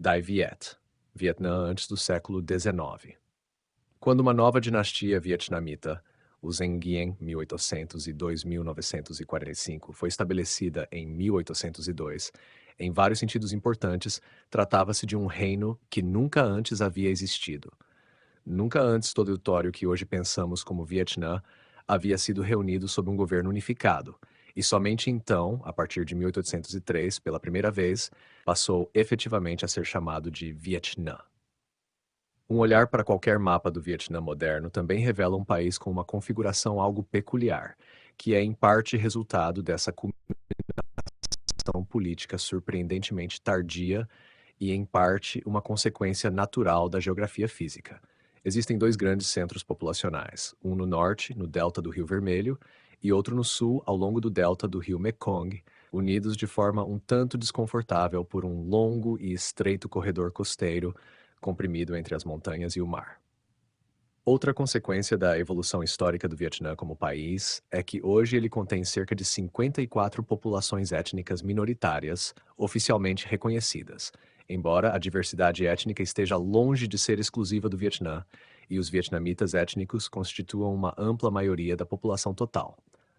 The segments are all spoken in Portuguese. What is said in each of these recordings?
Dai Viet, Vietnã antes do século XIX. Quando uma nova dinastia vietnamita, os Nguyen 1800 e 2945, foi estabelecida em 1802, em vários sentidos importantes, tratava-se de um reino que nunca antes havia existido. Nunca antes todo o território que hoje pensamos como Vietnã havia sido reunido sob um governo unificado, e somente então, a partir de 1803, pela primeira vez, passou efetivamente a ser chamado de Vietnã. Um olhar para qualquer mapa do Vietnã moderno também revela um país com uma configuração algo peculiar, que é em parte resultado dessa culminação política surpreendentemente tardia e, em parte, uma consequência natural da geografia física. Existem dois grandes centros populacionais, um no norte, no delta do Rio Vermelho, e outro no sul, ao longo do delta do Rio Mekong, unidos de forma um tanto desconfortável por um longo e estreito corredor costeiro comprimido entre as montanhas e o mar. Outra consequência da evolução histórica do Vietnã como país é que hoje ele contém cerca de 54 populações étnicas minoritárias oficialmente reconhecidas, embora a diversidade étnica esteja longe de ser exclusiva do Vietnã, e os vietnamitas étnicos constituam uma ampla maioria da população total.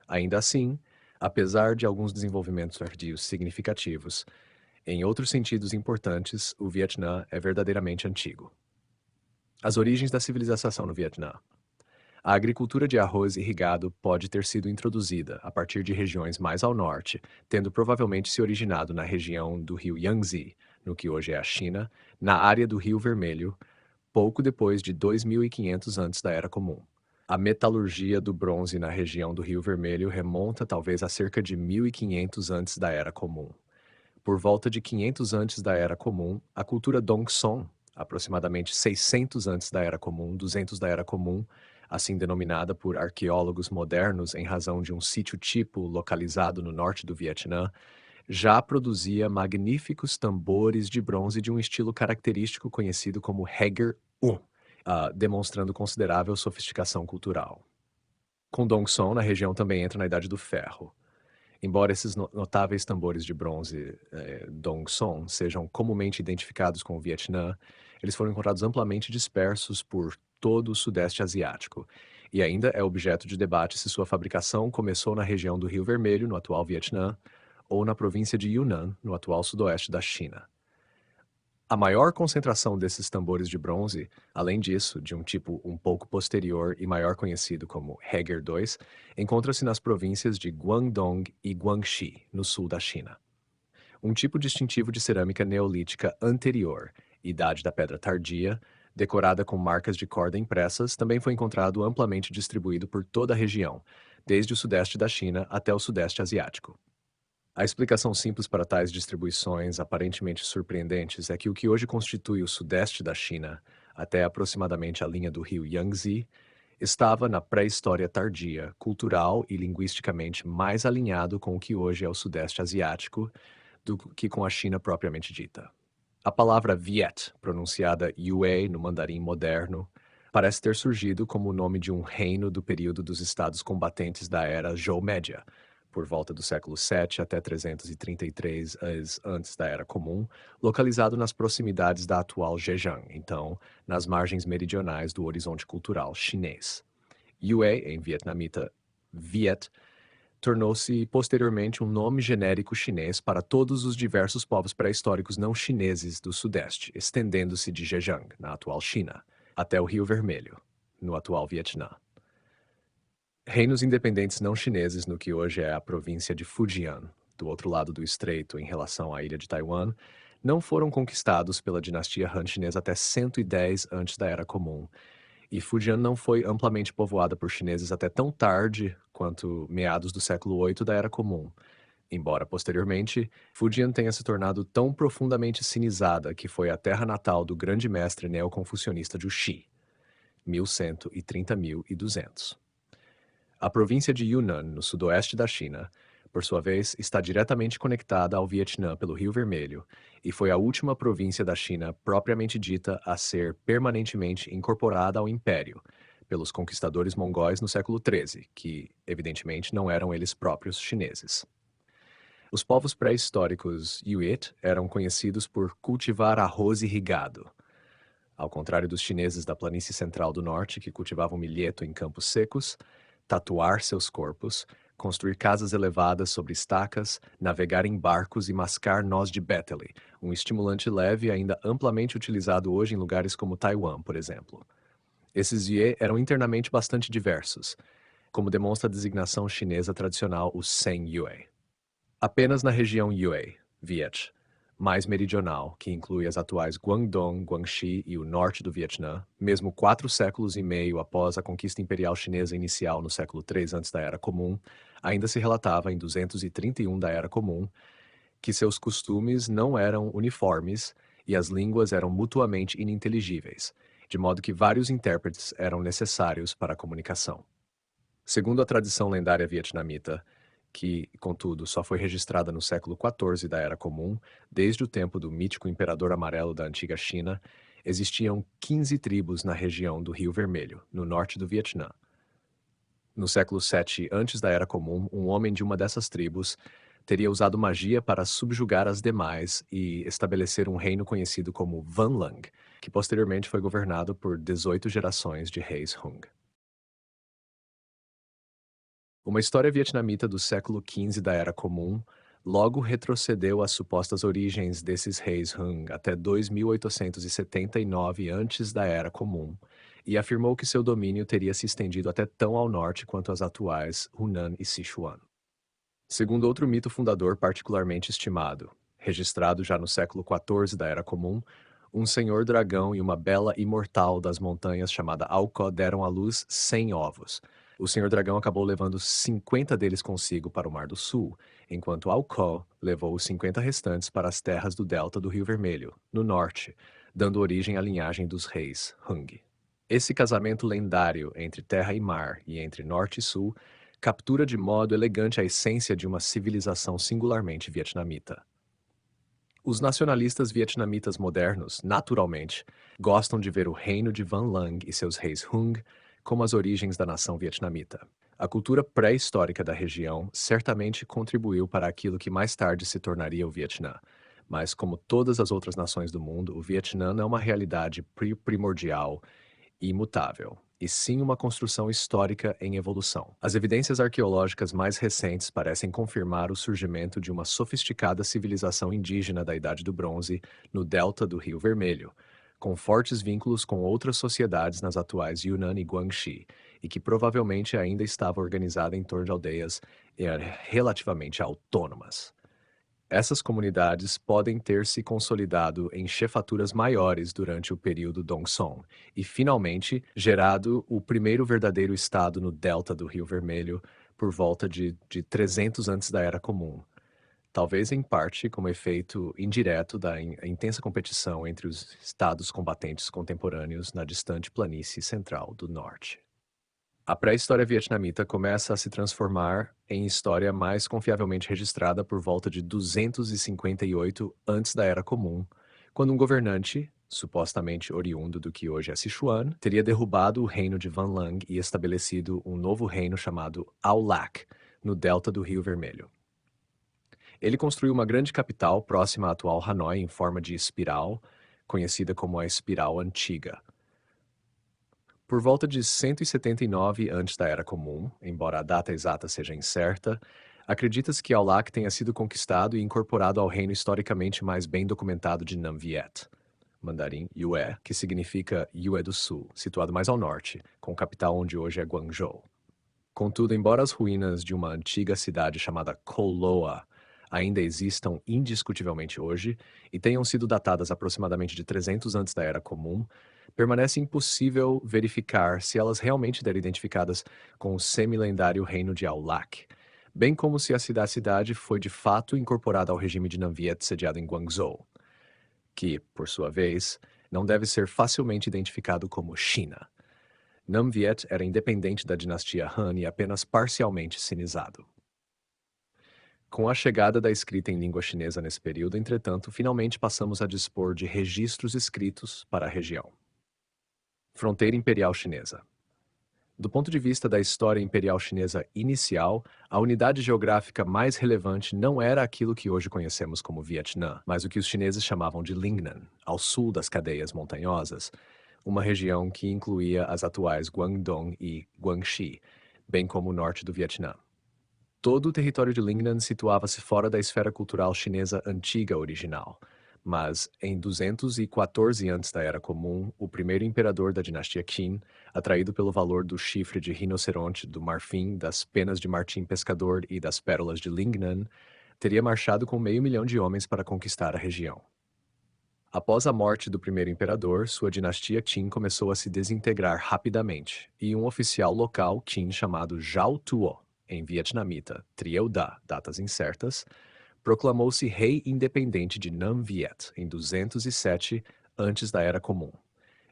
Ainda assim, apesar de alguns desenvolvimentos tardios significativos, em outros sentidos importantes, o Vietnã é verdadeiramente antigo. As origens da civilização no Vietnã. A agricultura de arroz irrigado pode ter sido introduzida a partir de regiões mais ao norte, tendo provavelmente se originado na região do rio Yangtze, no que hoje é a China, na área do Rio Vermelho, pouco depois de 2500 antes da Era Comum. A metalurgia do bronze na região do Rio Vermelho remonta talvez a cerca de 1500 antes da Era Comum. Por volta de 500 antes da Era Comum, a cultura Dong Son, aproximadamente 600 antes da Era Comum, 200 da Era Comum, assim denominada por arqueólogos modernos em razão de um sítio-tipo localizado no norte do Vietnã, já produzia magníficos tambores de bronze de um estilo característico conhecido como Heger I, demonstrando considerável sofisticação cultural. Com Dong Son, a região também entra na Idade do Ferro. Embora esses notáveis tambores de bronze Dong Son sejam comumente identificados com o Vietnã, eles foram encontrados amplamente dispersos por todo o Sudeste Asiático, e ainda é objeto de debate se sua fabricação começou na região do Rio Vermelho, no atual Vietnã, ou na província de Yunnan, no atual sudoeste da China. A maior concentração desses tambores de bronze, além disso, de um tipo um pouco posterior e maior conhecido como Heger II, encontra-se nas províncias de Guangdong e Guangxi, no sul da China. Um tipo distintivo de cerâmica neolítica anterior, Idade da Pedra Tardia, decorada com marcas de corda impressas, também foi encontrado amplamente distribuído por toda a região, desde o sudeste da China até o sudeste asiático. A explicação simples para tais distribuições aparentemente surpreendentes é que o que hoje constitui o sudeste da China, até aproximadamente a linha do rio Yangtze, estava na pré-história tardia, cultural e linguisticamente mais alinhado com o que hoje é o sudeste asiático do que com a China propriamente dita. A palavra Viet, pronunciada Yue no mandarim moderno, parece ter surgido como o nome de um reino do período dos estados combatentes da era Zhou-média, por volta do século VII até 333 antes da Era Comum, localizado nas proximidades da atual Zhejiang, então, nas margens meridionais do horizonte cultural chinês. Yue, em vietnamita Viet, tornou-se posteriormente um nome genérico chinês para todos os diversos povos pré-históricos não chineses do Sudeste, estendendo-se de Zhejiang, na atual China, até o Rio Vermelho, no atual Vietnã. Reinos independentes não chineses no que hoje é a província de Fujian, do outro lado do estreito em relação à ilha de Taiwan, não foram conquistados pela dinastia Han chinesa até 110 antes da Era Comum, e Fujian não foi amplamente povoada por chineses até tão tarde quanto meados do século VIII da Era Comum, embora posteriormente Fujian tenha se tornado tão profundamente sinizada que foi a terra natal do grande mestre neoconfucionista Juxi, 1130-1200. A província de Yunnan, no sudoeste da China, por sua vez, está diretamente conectada ao Vietnã pelo Rio Vermelho e foi a última província da China propriamente dita a ser permanentemente incorporada ao Império pelos conquistadores mongóis no século XIII, que, evidentemente, não eram eles próprios chineses. Os povos pré-históricos Yuet eram conhecidos por cultivar arroz irrigado. Ao contrário dos chineses da planície central do norte, que cultivavam milheto em campos secos, tatuar seus corpos, construir casas elevadas sobre estacas, navegar em barcos e mascar noz de bétele, um estimulante leve ainda amplamente utilizado hoje em lugares como Taiwan, por exemplo. Esses Yue eram internamente bastante diversos, como demonstra a designação chinesa tradicional, o Sen Yue. Apenas na região Yue, Viet, mais meridional, que inclui as atuais Guangdong, Guangxi e o norte do Vietnã, mesmo 4 séculos e meio após a conquista imperial chinesa inicial no século III antes da Era Comum, ainda se relatava em 231 da Era Comum que seus costumes não eram uniformes e as línguas eram mutuamente ininteligíveis, de modo que vários intérpretes eram necessários para a comunicação. Segundo a tradição lendária vietnamita, que, contudo, só foi registrada no século XIV da Era Comum, desde o tempo do mítico Imperador Amarelo da antiga China, existiam 15 tribos na região do Rio Vermelho, no norte do Vietnã. No século VII antes da Era Comum, um homem de uma dessas tribos teria usado magia para subjugar as demais e estabelecer um reino conhecido como Van Lang, que posteriormente foi governado por 18 gerações de reis Hung. Uma história vietnamita do século XV da Era Comum logo retrocedeu às supostas origens desses reis Hung até 2879 antes da Era Comum e afirmou que seu domínio teria se estendido até tão ao norte quanto as atuais Hunan e Sichuan. Segundo outro mito fundador particularmente estimado, registrado já no século XIV da Era Comum, um senhor dragão e uma bela imortal das montanhas chamada Alcó deram à luz 100 ovos. O senhor dragão acabou levando 50 deles consigo para o Mar do Sul, enquanto Alcó levou os 50 restantes para as terras do delta do Rio Vermelho, no norte, dando origem à linhagem dos reis Hung. Esse casamento lendário entre terra e mar e entre norte e sul captura de modo elegante a essência de uma civilização singularmente vietnamita. Os nacionalistas vietnamitas modernos, naturalmente, gostam de ver o reino de Van Lang e seus reis Hung como as origens da nação vietnamita. A cultura pré-histórica da região certamente contribuiu para aquilo que mais tarde se tornaria o Vietnã, mas como todas as outras nações do mundo, o Vietnã não é uma realidade primordial e imutável, e sim uma construção histórica em evolução. As evidências arqueológicas mais recentes parecem confirmar o surgimento de uma sofisticada civilização indígena da Idade do Bronze no delta do Rio Vermelho, com fortes vínculos com outras sociedades nas atuais Yunnan e Guangxi, e que provavelmente ainda estava organizada em torno de aldeias relativamente autônomas. Essas comunidades podem ter se consolidado em chefaturas maiores durante o período Dongson e, finalmente, gerado o primeiro verdadeiro estado no delta do Rio Vermelho por volta de 300 antes da Era Comum, talvez em parte como efeito indireto da intensa competição entre os estados combatentes contemporâneos na distante planície central do norte. A pré-história vietnamita começa a se transformar em história mais confiavelmente registrada por volta de 258 antes da Era Comum, quando um governante, supostamente oriundo do que hoje é Sichuan, teria derrubado o reino de Van Lang e estabelecido um novo reino chamado Ao Lac, no delta do Rio Vermelho. Ele construiu uma grande capital próxima à atual Hanoi em forma de espiral, conhecida como a Espiral Antiga. Por volta de 179 antes da Era Comum, embora a data exata seja incerta, acredita-se que Aulac tenha sido conquistado e incorporado ao reino historicamente mais bem documentado de Nam Viet, mandarim Yue, que significa Yue do Sul, situado mais ao norte, com capital onde hoje é Guangzhou. Contudo, embora as ruínas de uma antiga cidade chamada Koloa ainda existam indiscutivelmente hoje e tenham sido datadas aproximadamente de 300 antes da Era Comum, permanece impossível verificar se elas realmente deram identificadas com o semi-lendário reino de Aulac, bem como se a cidade foi de fato incorporada ao regime de Nam Viet sediado em Guangzhou, que, por sua vez, não deve ser facilmente identificado como China. Nam Viet era independente da dinastia Han e apenas parcialmente sinizado. Com a chegada da escrita em língua chinesa nesse período, entretanto, finalmente passamos a dispor de registros escritos para a região. Fronteira Imperial Chinesa. Do ponto de vista da história imperial chinesa inicial, a unidade geográfica mais relevante não era aquilo que hoje conhecemos como Vietnã, mas o que os chineses chamavam de Lingnan, ao sul das cadeias montanhosas, uma região que incluía as atuais Guangdong e Guangxi, bem como o norte do Vietnã. Todo o território de Lingnan situava-se fora da esfera cultural chinesa antiga original, mas em 214 antes da Era Comum, o primeiro imperador da dinastia Qin, atraído pelo valor do chifre de rinoceronte, do marfim, das penas de martim pescador e das pérolas de Lingnan, teria marchado com 500.000 de homens para conquistar a região. Após a morte do primeiro imperador, sua dinastia Qin começou a se desintegrar rapidamente, e um oficial local Qin chamado Zhao Tuo, em vietnamita Trieu Da, datas incertas, proclamou-se rei independente de Nam Viet em 207 antes da Era Comum.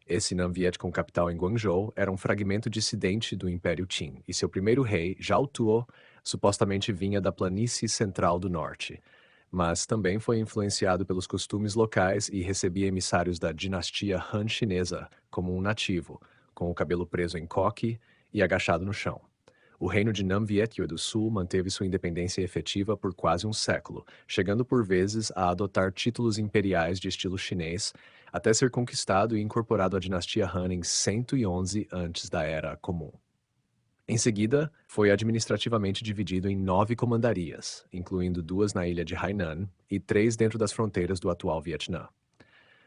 Esse Nam Viet com capital em Guangzhou era um fragmento dissidente do Império Qin, e seu primeiro rei, Zhao Tuo, supostamente vinha da planície central do norte, mas também foi influenciado pelos costumes locais e recebia emissários da dinastia Han chinesa como um nativo, com o cabelo preso em coque e agachado no chão. O reino de Nam Viet do Sul manteve sua independência efetiva por quase um século, chegando por vezes a adotar títulos imperiais de estilo chinês, até ser conquistado e incorporado à dinastia Han em 111 antes da Era Comum. Em seguida, foi administrativamente dividido em 9 comandarias, incluindo 2 na ilha de Hainan e 3 dentro das fronteiras do atual Vietnã.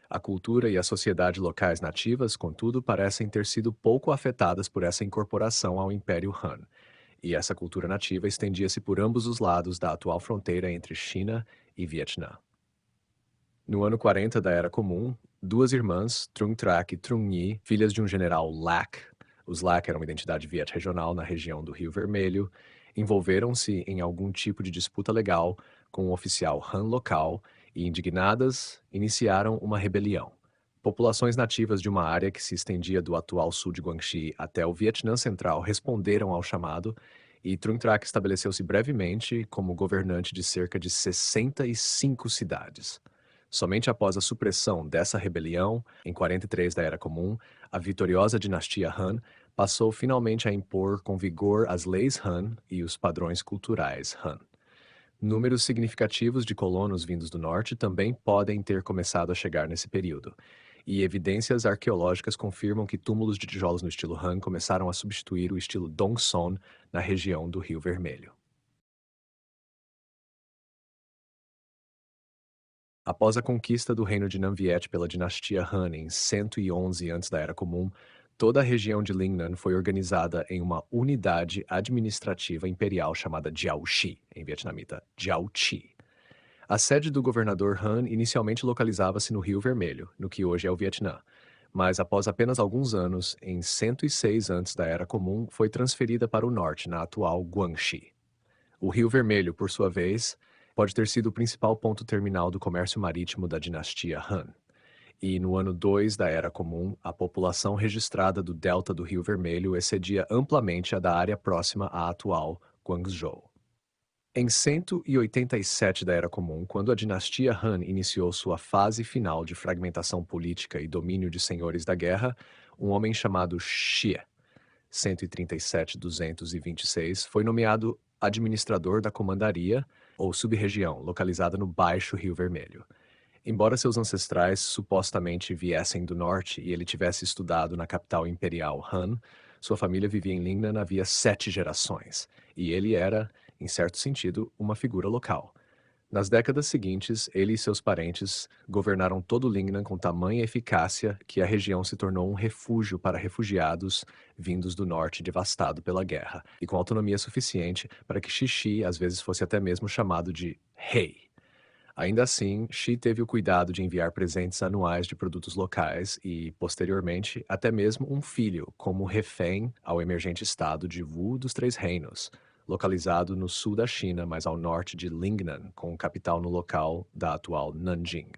A cultura e a sociedade locais nativas, contudo, parecem ter sido pouco afetadas por essa incorporação ao Império Han, e essa cultura nativa estendia-se por ambos os lados da atual fronteira entre China e Vietnã. No ano 40 da Era Comum, 2 irmãs, Trung Trac e Trung Nhi, filhas de um general Lac, os Lac eram uma identidade viet regional na região do Rio Vermelho, envolveram-se em algum tipo de disputa legal com um oficial Han local e, indignadas, iniciaram uma rebelião. Populações nativas de uma área que se estendia do atual sul de Guangxi até o Vietnã Central responderam ao chamado, e Trung Trac estabeleceu-se brevemente como governante de cerca de 65 cidades. Somente após a supressão dessa rebelião, em 43 da Era Comum, a vitoriosa dinastia Han passou finalmente a impor com vigor as leis Han e os padrões culturais Han. Números significativos de colonos vindos do norte também podem ter começado a chegar nesse período, e evidências arqueológicas confirmam que túmulos de tijolos no estilo Han começaram a substituir o estilo Dongson na região do Rio Vermelho. Após a conquista do reino de Nam Viet pela dinastia Han em 111 antes da Era Comum, toda a região de Lingnan foi organizada em uma unidade administrativa imperial chamada Jiaoxi, em vietnamita Jiaoqi. A sede do governador Han inicialmente localizava-se no Rio Vermelho, no que hoje é o Vietnã, mas após apenas alguns anos, em 106 antes da Era Comum, foi transferida para o norte, na atual Guangxi. O Rio Vermelho, por sua vez, pode ter sido o principal ponto terminal do comércio marítimo da dinastia Han. E no ano 2 da Era Comum, a população registrada do delta do Rio Vermelho excedia amplamente a da área próxima à atual Guangzhou. Em 187 da Era Comum, quando a dinastia Han iniciou sua fase final de fragmentação política e domínio de senhores da guerra, um homem chamado Xie, 137-226, foi nomeado administrador da comandaria, ou sub-região, localizada no Baixo Rio Vermelho. Embora seus ancestrais supostamente viessem do norte e ele tivesse estudado na capital imperial Han, sua família vivia em Lingnan havia 7 gerações, e ele era, em certo sentido, uma figura local. Nas décadas seguintes, ele e seus parentes governaram todo Lingnan com tamanha eficácia que a região se tornou um refúgio para refugiados vindos do norte devastado pela guerra, e com autonomia suficiente para que Xixi às vezes fosse até mesmo chamado de rei. Ainda assim, Xi teve o cuidado de enviar presentes anuais de produtos locais e, posteriormente, até mesmo um filho, como refém ao emergente estado de Wu dos Três Reinos, localizado no sul da China, mas ao norte de Lingnan, com capital no local da atual Nanjing.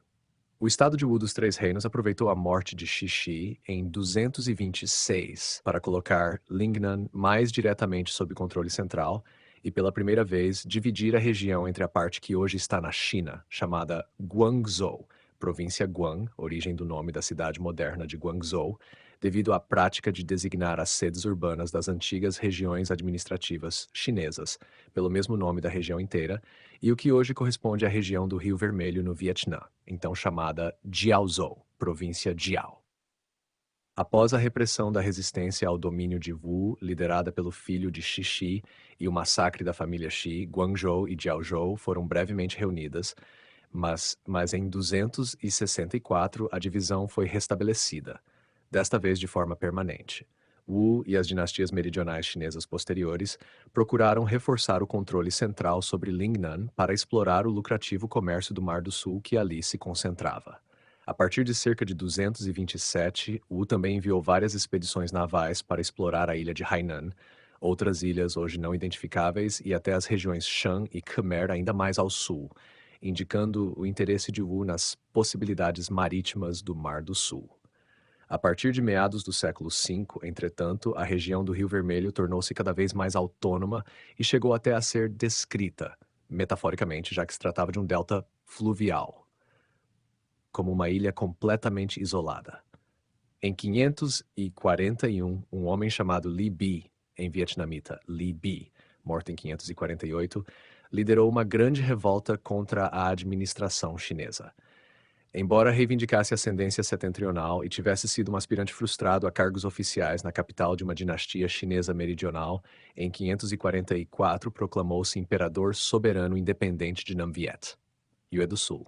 O estado de Wu dos Três Reinos aproveitou a morte de Xixi em 226 para colocar Lingnan mais diretamente sob controle central e, pela primeira vez, dividir a região entre a parte que hoje está na China, chamada Guangzhou, província Guang, origem do nome da cidade moderna de Guangzhou, devido à prática de designar as sedes urbanas das antigas regiões administrativas chinesas, pelo mesmo nome da região inteira, e o que hoje corresponde à região do Rio Vermelho no Vietnã, então chamada Jiaozhou, província Jiao. Após a repressão da resistência ao domínio de Wu, liderada pelo filho de Xixi, e o massacre da família Xi, Guangzhou e Jiaozhou foram brevemente reunidas, mas em 264 a divisão foi restabelecida, desta vez de forma permanente. Wu e as dinastias meridionais chinesas posteriores procuraram reforçar o controle central sobre Lingnan para explorar o lucrativo comércio do Mar do Sul que ali se concentrava. A partir de cerca de 227, Wu também enviou várias expedições navais para explorar a ilha de Hainan, outras ilhas hoje não identificáveis e até as regiões Shan e Khmer ainda mais ao sul, indicando o interesse de Wu nas possibilidades marítimas do Mar do Sul. A partir de meados do século V, entretanto, a região do Rio Vermelho tornou-se cada vez mais autônoma e chegou até a ser descrita, metaforicamente, já que se tratava de um delta fluvial, como uma ilha completamente isolada. Em 541, um homem chamado Li Bi, em vietnamita Li Bi, morto em 548, liderou uma grande revolta contra a administração chinesa. Embora reivindicasse ascendência setentrional e tivesse sido um aspirante frustrado a cargos oficiais na capital de uma dinastia chinesa meridional, em 544 proclamou-se imperador soberano independente de Namviet, Yue do Sul.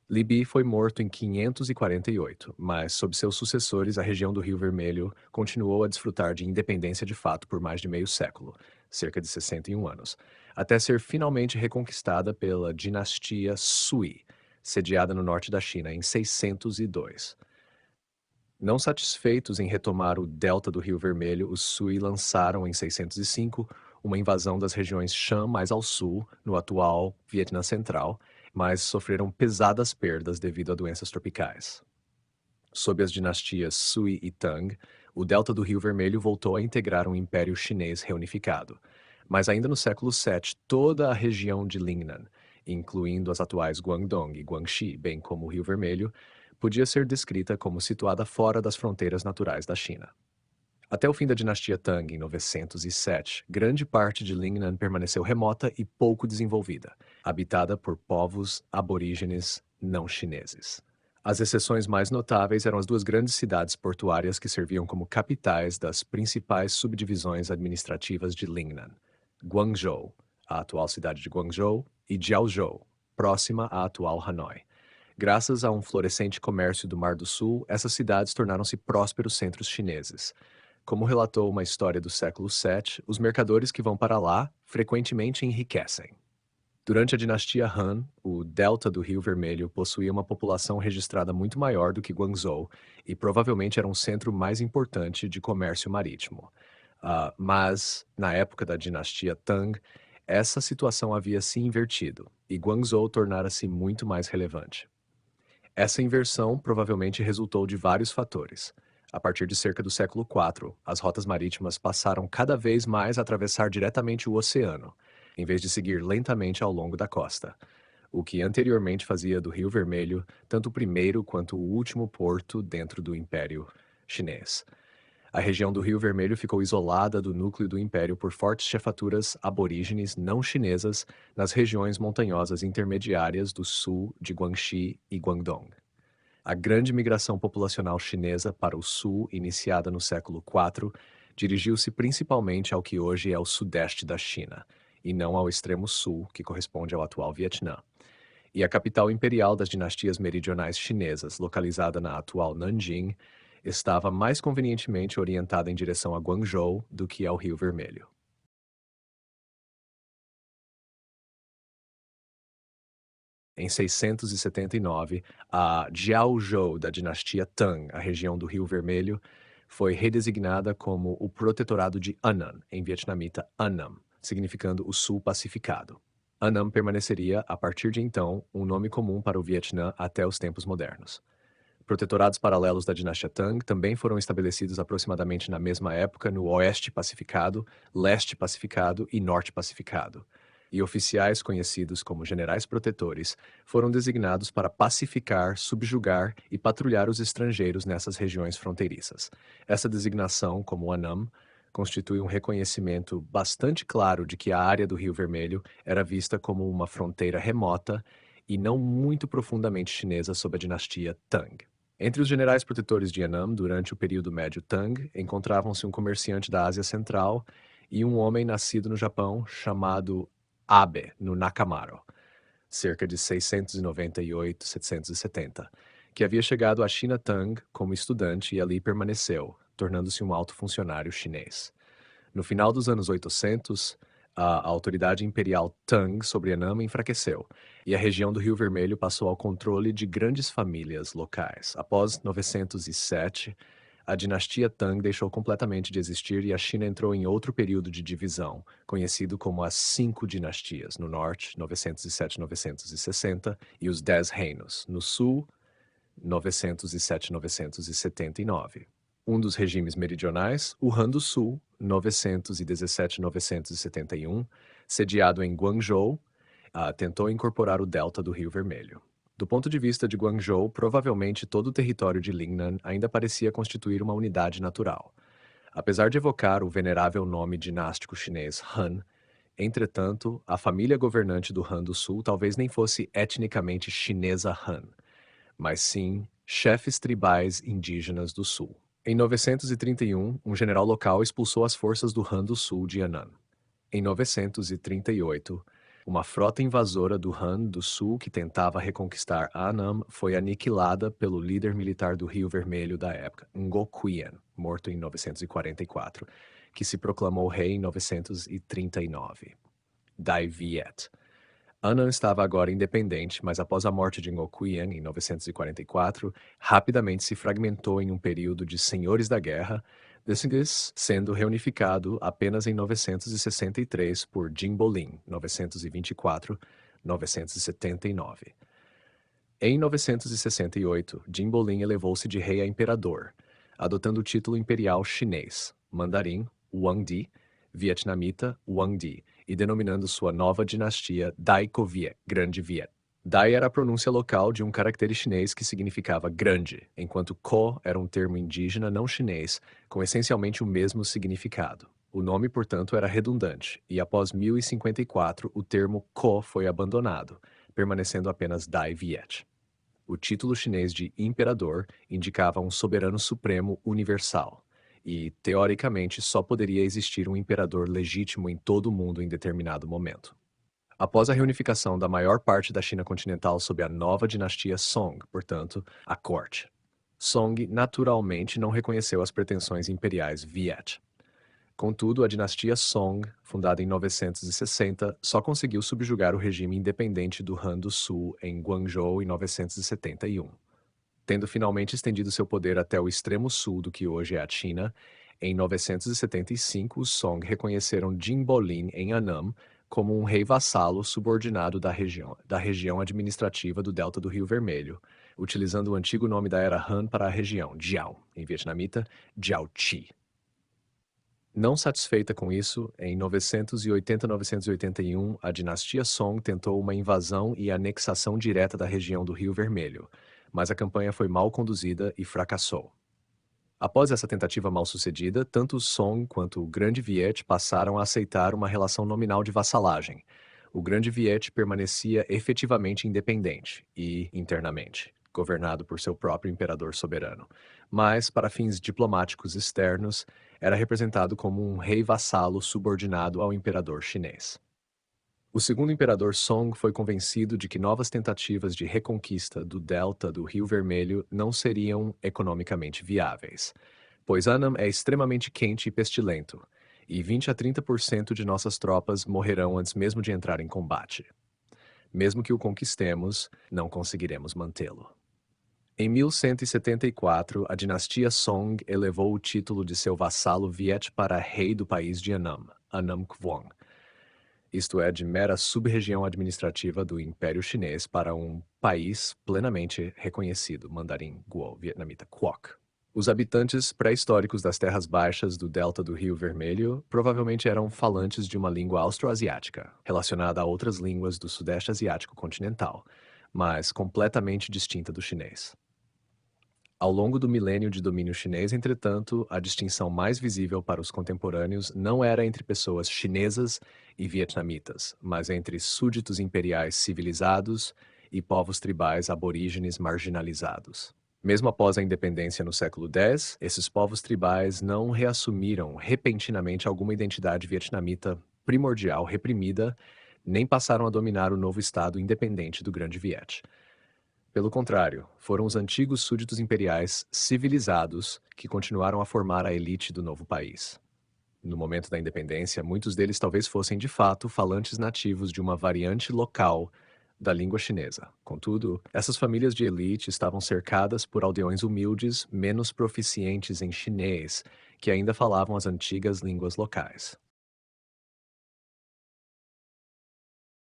Li Bi foi morto em 548, mas sob seus sucessores a região do Rio Vermelho continuou a desfrutar de independência de fato por mais de meio século, cerca de 61 anos, até ser finalmente reconquistada pela dinastia Sui, sediada no norte da China em 602. Não satisfeitos em retomar o delta do Rio Vermelho, os Sui lançaram em 605 uma invasão das regiões Shan mais ao sul, no atual Vietnã Central, mas sofreram pesadas perdas devido a doenças tropicais. Sob as dinastias Sui e Tang, o delta do Rio Vermelho voltou a integrar um império chinês reunificado. Mas ainda no século VII, toda a região de Lingnan, incluindo as atuais Guangdong e Guangxi, bem como o Rio Vermelho, podia ser descrita como situada fora das fronteiras naturais da China. Até o fim da dinastia Tang, em 907, grande parte de Lingnan permaneceu remota e pouco desenvolvida, habitada por povos aborígenes não chineses. As exceções mais notáveis eram as duas grandes cidades portuárias que serviam como capitais das principais subdivisões administrativas de Lingnan: Guangzhou, a atual cidade de Guangzhou, e Jiaozhou, próxima à atual Hanoi. Graças a um florescente comércio do Mar do Sul, essas cidades tornaram-se prósperos centros chineses. Como relatou uma história do século VII, os mercadores que vão para lá frequentemente enriquecem. Durante a dinastia Han, o delta do Rio Vermelho possuía uma população registrada muito maior do que Guangzhou e provavelmente era um centro mais importante de comércio marítimo. Mas, na época da dinastia Tang, essa situação havia se invertido e Guangzhou tornara-se muito mais relevante. Essa inversão provavelmente resultou de vários fatores. A partir de cerca do século IV, as rotas marítimas passaram cada vez mais a atravessar diretamente o oceano, em vez de seguir lentamente ao longo da costa, o que anteriormente fazia do Rio Vermelho tanto o primeiro quanto o último porto dentro do Império Chinês. A região do Rio Vermelho ficou isolada do núcleo do Império por fortes chefaturas aborígenes não chinesas nas regiões montanhosas intermediárias do sul de Guangxi e Guangdong. A grande migração populacional chinesa para o sul, iniciada no século IV, dirigiu-se principalmente ao que hoje é o sudeste da China, e não ao extremo sul, que corresponde ao atual Vietnã. E a capital imperial das dinastias meridionais chinesas, localizada na atual Nanjing, estava mais convenientemente orientada em direção a Guangzhou do que ao Rio Vermelho. Em 679, a Jiaozhou da dinastia Tang, a região do Rio Vermelho, foi redesignada como o Protetorado de Annan, em vietnamita Annam, significando o Sul Pacificado. Annam permaneceria, a partir de então, um nome comum para o Vietnã até os tempos modernos. Protetorados paralelos da dinastia Tang também foram estabelecidos aproximadamente na mesma época no Oeste Pacificado, Leste Pacificado e Norte Pacificado. e oficiais conhecidos como generais protetores foram designados para pacificar, subjugar e patrulhar os estrangeiros nessas regiões fronteiriças. Essa designação, como Annam, constitui um reconhecimento bastante claro de que a área do Rio Vermelho era vista como uma fronteira remota e não muito profundamente chinesa sob a dinastia Tang. Entre os generais protetores de Annam, durante o período médio Tang, encontravam-se um comerciante da Ásia Central e um homem nascido no Japão chamado Abe, no Nakamaro, cerca de 698-770, que havia chegado à China Tang como estudante e ali permaneceu, tornando-se um alto funcionário chinês. No final dos anos 800, a autoridade imperial Tang sobre Annam enfraqueceu, e a região do Rio Vermelho passou ao controle de grandes famílias locais. Após 907, a dinastia Tang deixou completamente de existir e a China entrou em outro período de divisão, conhecido como as Cinco Dinastias, no norte, 907-960, e os Dez Reinos, no sul, 907-979. Um dos regimes meridionais, o Han do Sul, 917-971, sediado em Guangzhou, tentou incorporar o delta do Rio Vermelho. Do ponto de vista de Guangzhou, provavelmente todo o território de Lingnan ainda parecia constituir uma unidade natural. Apesar de evocar o venerável nome dinástico chinês Han, entretanto, a família governante do Han do Sul talvez nem fosse etnicamente chinesa Han, mas sim chefes tribais indígenas do Sul. Em 931, um general local expulsou as forças do Han do Sul de Yan'an. Em 938, uma frota invasora do Han do Sul que tentava reconquistar Annam foi aniquilada pelo líder militar do Rio Vermelho da época, Ngo Quyen, morto em 944, que se proclamou rei em 939. Dai Viet. Annam estava agora independente, mas após a morte de Ngo Quyen em 944, rapidamente se fragmentou em um período de senhores da guerra, sendo reunificado apenas em 963 por Jimbo-Lin, 924-979. Em 968, Jimbo-Lin elevou-se de rei a imperador, adotando o título imperial chinês, mandarim, Huangdi, vietnamita, Huangdi, e denominando sua nova dinastia Dai-Ko Viet, Grande Viet. Dai era a pronúncia local de um caractere chinês que significava grande, enquanto Ko era um termo indígena não chinês com essencialmente o mesmo significado. O nome, portanto, era redundante, e após 1054 o termo Ko foi abandonado, permanecendo apenas Dai Viet. O título chinês de imperador indicava um soberano supremo universal, e, teoricamente, só poderia existir um imperador legítimo em todo o mundo em determinado momento. Após a reunificação da maior parte da China continental sob a nova dinastia Song, portanto, a corte, Song naturalmente não reconheceu as pretensões imperiais Viet. Contudo, a dinastia Song, fundada em 960, só conseguiu subjugar o regime independente do Han do Sul em Guangzhou em 971. Tendo finalmente estendido seu poder até o extremo sul do que hoje é a China, em 975 os Song reconheceram Jimbo-Lin em Annam como um rei vassalo subordinado da região administrativa do delta do Rio Vermelho, utilizando o antigo nome da era Han para a região, Jiao, em vietnamita, Jiaoqi. Não satisfeita com isso, em 980-981, a dinastia Song tentou uma invasão e anexação direta da região do Rio Vermelho, mas a campanha foi mal conduzida e fracassou. Após essa tentativa mal sucedida, tanto o Song quanto o Grande Viet passaram a aceitar uma relação nominal de vassalagem. O Grande Viet permanecia efetivamente independente e, internamente, governado por seu próprio imperador soberano, mas, para fins diplomáticos externos, era representado como um rei vassalo subordinado ao imperador chinês. O segundo imperador Song foi convencido de que novas tentativas de reconquista do delta do Rio Vermelho não seriam economicamente viáveis, pois Annam é extremamente quente e pestilento, e 20 a 30% de nossas tropas morrerão antes mesmo de entrar em combate. Mesmo que o conquistemos, não conseguiremos mantê-lo. Em 1174, a dinastia Song elevou o título de seu vassalo Viet para rei do país de Annam, Annam Quong, isto é, de mera sub-região administrativa do Império Chinês para um país plenamente reconhecido, mandarim Guo, vietnamita Quoc. Os habitantes pré-históricos das terras baixas do delta do Rio Vermelho provavelmente eram falantes de uma língua austroasiática, relacionada a outras línguas do Sudeste Asiático continental, mas completamente distinta do chinês. Ao longo do milênio de domínio chinês, entretanto, a distinção mais visível para os contemporâneos não era entre pessoas chinesas e vietnamitas, mas entre súditos imperiais civilizados e povos tribais aborígenes marginalizados. Mesmo após a independência no século X, esses povos tribais não reassumiram repentinamente alguma identidade vietnamita primordial reprimida, nem passaram a dominar o novo estado independente do Grande Viet. Pelo contrário, foram os antigos súditos imperiais civilizados que continuaram a formar a elite do novo país. No momento da independência, muitos deles talvez fossem de fato falantes nativos de uma variante local da língua chinesa. Contudo, essas famílias de elite estavam cercadas por aldeões humildes, menos proficientes em chinês, que ainda falavam as antigas línguas locais.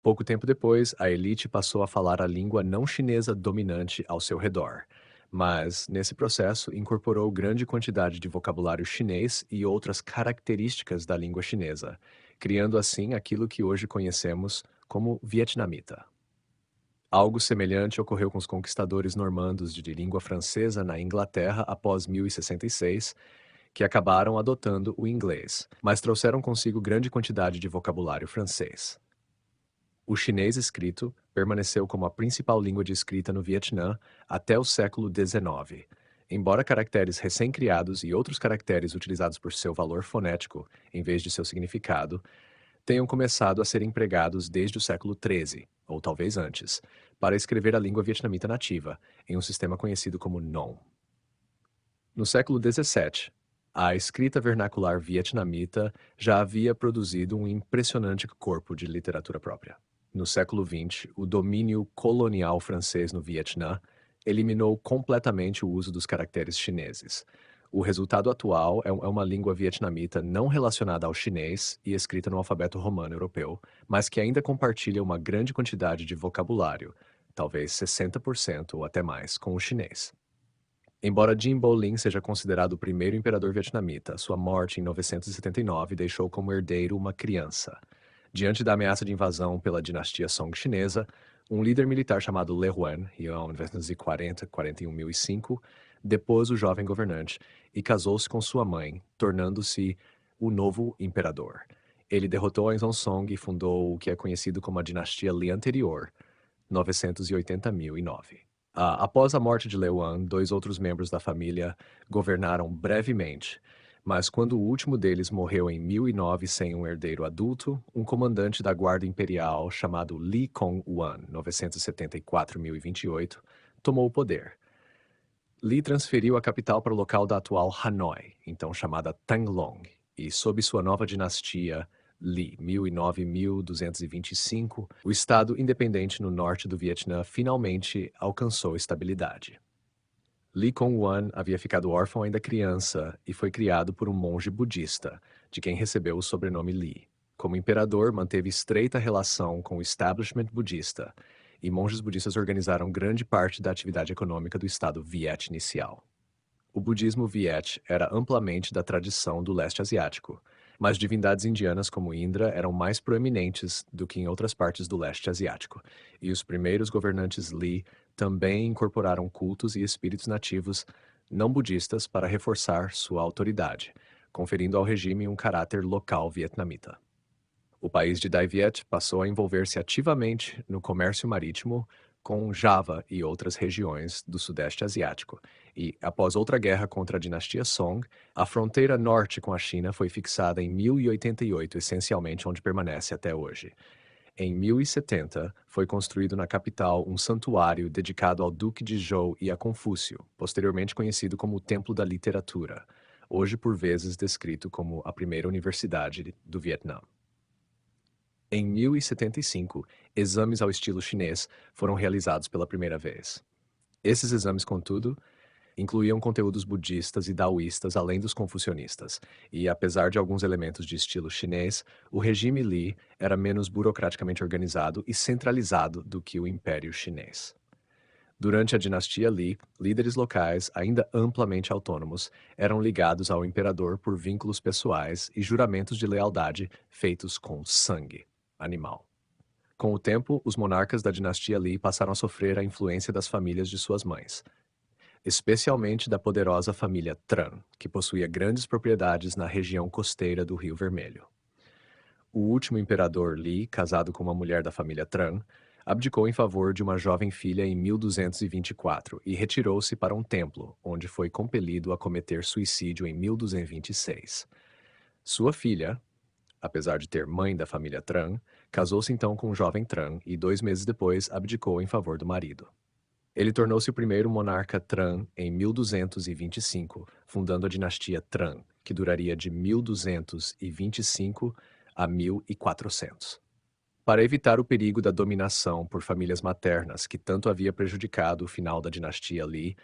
Pouco tempo depois, a elite passou a falar a língua não chinesa dominante ao seu redor, mas, nesse processo, incorporou grande quantidade de vocabulário chinês e outras características da língua chinesa, criando assim aquilo que hoje conhecemos como vietnamita. Algo semelhante ocorreu com os conquistadores normandos de língua francesa na Inglaterra após 1066, que acabaram adotando o inglês, mas trouxeram consigo grande quantidade de vocabulário francês. O chinês escrito permaneceu como a principal língua de escrita no Vietnã até o século XIX, embora caracteres recém-criados e outros caracteres utilizados por seu valor fonético, em vez de seu significado, tenham começado a ser empregados desde o século XIII, ou talvez antes, para escrever a língua vietnamita nativa, em um sistema conhecido como Non. No século XVII, a escrita vernacular vietnamita já havia produzido um impressionante corpo de literatura própria. No século XX, o domínio colonial francês no Vietnã eliminou completamente o uso dos caracteres chineses. O resultado atual é uma língua vietnamita não relacionada ao chinês e escrita no alfabeto romano europeu, mas que ainda compartilha uma grande quantidade de vocabulário, talvez 60% ou até mais, com o chinês. Embora Dinh Bo Linh seja considerado o primeiro imperador vietnamita, sua morte em 979 deixou como herdeiro uma criança. Diante da ameaça de invasão pela dinastia Song chinesa, um líder militar chamado Le Huan, em 1940-41.005, depôs o jovem governante e casou-se com sua mãe, tornando-se o novo imperador. Ele derrotou a Song e fundou o que é conhecido como a dinastia Li anterior, 980.009. Após a morte de Le Huan, dois outros membros da família governaram brevemente, mas quando o último deles morreu em 1009 sem um herdeiro adulto, um comandante da Guarda Imperial chamado Li Kong-wan, 974.028, tomou o poder. Li transferiu a capital para o local da atual Hanoi, então chamada Tanglong, e sob sua nova dinastia, Li, 1009-1225, o estado independente no norte do Vietnã finalmente alcançou estabilidade. Li Kong-wan havia ficado órfão ainda criança e foi criado por um monge budista, de quem recebeu o sobrenome Li. Como imperador, manteve estreita relação com o establishment budista, e monges budistas organizaram grande parte da atividade econômica do estado Viet inicial. O budismo Viet era amplamente da tradição do leste asiático, mas divindades indianas como Indra eram mais proeminentes do que em outras partes do leste asiático, e os primeiros governantes Li também incorporaram cultos e espíritos nativos não budistas para reforçar sua autoridade, conferindo ao regime um caráter local vietnamita. O país de Dai Viet passou a envolver-se ativamente no comércio marítimo com Java e outras regiões do Sudeste Asiático, e, após outra guerra contra a dinastia Song, a fronteira norte com a China foi fixada em 1088, essencialmente onde permanece até hoje. Em 1070, foi construído na capital um santuário dedicado ao Duque de Zhou e a Confúcio, posteriormente conhecido como o Templo da Literatura, hoje por vezes descrito como a primeira universidade do Vietnã. Em 1075, exames ao estilo chinês foram realizados pela primeira vez. Esses exames, contudo, incluíam conteúdos budistas e daoístas além dos confucionistas, e apesar de alguns elementos de estilo chinês, o regime Li era menos burocraticamente organizado e centralizado do que o Império Chinês. Durante a dinastia Li, líderes locais, ainda amplamente autônomos, eram ligados ao imperador por vínculos pessoais e juramentos de lealdade feitos com sangue animal. Com o tempo, os monarcas da dinastia Li passaram a sofrer a influência das famílias de suas mães, especialmente da poderosa família Tran, que possuía grandes propriedades na região costeira do Rio Vermelho. O último imperador Li, casado com uma mulher da família Tran, abdicou em favor de uma jovem filha em 1224 e retirou-se para um templo, onde foi compelido a cometer suicídio em 1226. Sua filha, apesar de ter mãe da família Tran, casou-se então com um jovem Tran e 2 meses depois abdicou em favor do marido. Ele tornou-se o primeiro monarca Tran em 1225, fundando a dinastia Tran, que duraria de 1225 a 1400. Para evitar o perigo da dominação por famílias maternas que tanto havia prejudicado o final da dinastia Li,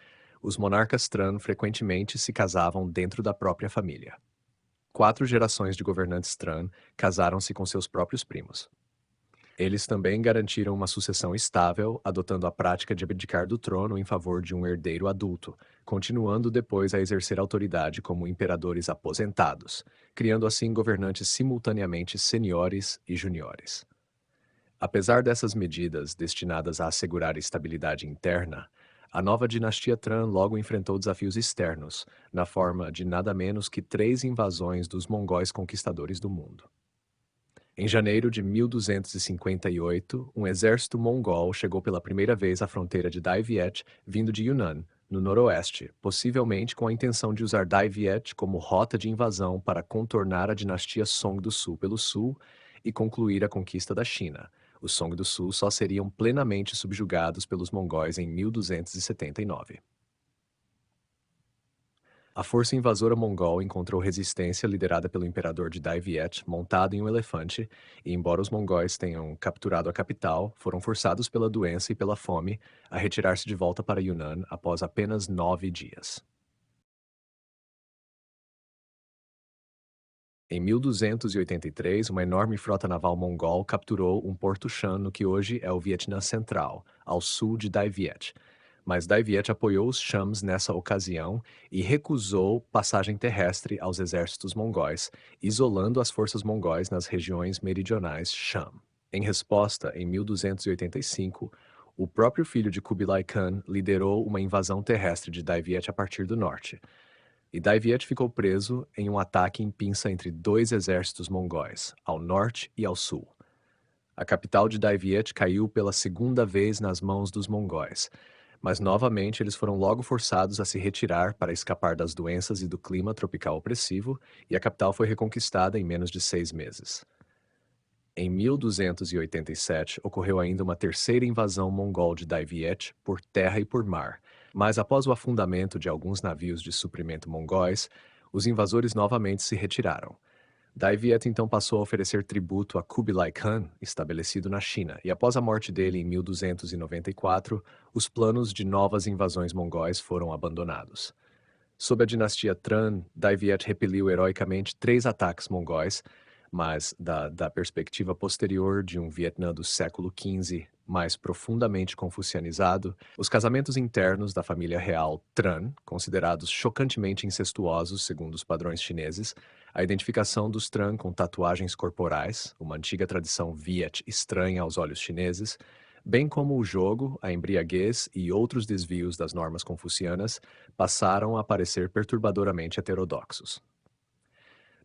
os monarcas Tran frequentemente se casavam dentro da própria família. 4 gerações de governantes Tran casaram-se com seus próprios primos. Eles também garantiram uma sucessão estável, adotando a prática de abdicar do trono em favor de um herdeiro adulto, continuando depois a exercer autoridade como imperadores aposentados, criando assim governantes simultaneamente seniores e juniores. Apesar dessas medidas destinadas a assegurar estabilidade interna, a nova dinastia Tran logo enfrentou desafios externos, na forma de nada menos que 3 invasões dos mongóis conquistadores do mundo. Em janeiro de 1258, um exército mongol chegou pela primeira vez à fronteira de Dai Viet, vindo de Yunnan, no noroeste, possivelmente com a intenção de usar Dai Viet como rota de invasão para contornar a dinastia Song do Sul pelo sul e concluir a conquista da China. Os Song do Sul só seriam plenamente subjugados pelos mongóis em 1279. A força invasora mongol encontrou resistência liderada pelo imperador de Dai Viet, montado em um elefante, e embora os mongóis tenham capturado a capital, foram forçados pela doença e pela fome a retirar-se de volta para Yunnan após apenas 9 dias. Em 1283, uma enorme frota naval mongol capturou um porto Shan no que hoje é o Vietnã Central, ao sul de Dai Viet. Mas Dai Viet apoiou os Shams nessa ocasião e recusou passagem terrestre aos exércitos mongóis, isolando as forças mongóis nas regiões meridionais Sham. Em resposta, em 1285, o próprio filho de Kublai Khan liderou uma invasão terrestre de Dai Viet a partir do norte. E Dai Viet ficou preso em um ataque em pinça entre 2 exércitos mongóis, ao norte e ao sul. A capital de Dai Viet caiu pela segunda vez nas mãos dos mongóis, mas novamente eles foram logo forçados a se retirar para escapar das doenças e do clima tropical opressivo, e a capital foi reconquistada em menos de 6 meses. Em 1287, ocorreu ainda uma terceira invasão mongol de Dai Viet por terra e por mar, mas após o afundamento de alguns navios de suprimento mongóis, os invasores novamente se retiraram. Dai Viet então passou a oferecer tributo a Kublai Khan, estabelecido na China, e após a morte dele em 1294, os planos de novas invasões mongóis foram abandonados. Sob a dinastia Tran, Dai Viet repeliu heroicamente 3 ataques mongóis, mas da perspectiva posterior de um Vietnã do século XV mais profundamente confucianizado, os casamentos internos da família real Tran, considerados chocantemente incestuosos segundo os padrões chineses, a identificação dos Tran com tatuagens corporais, uma antiga tradição Viet estranha aos olhos chineses, bem como o jogo, a embriaguez e outros desvios das normas confucianas, passaram a parecer perturbadoramente heterodoxos.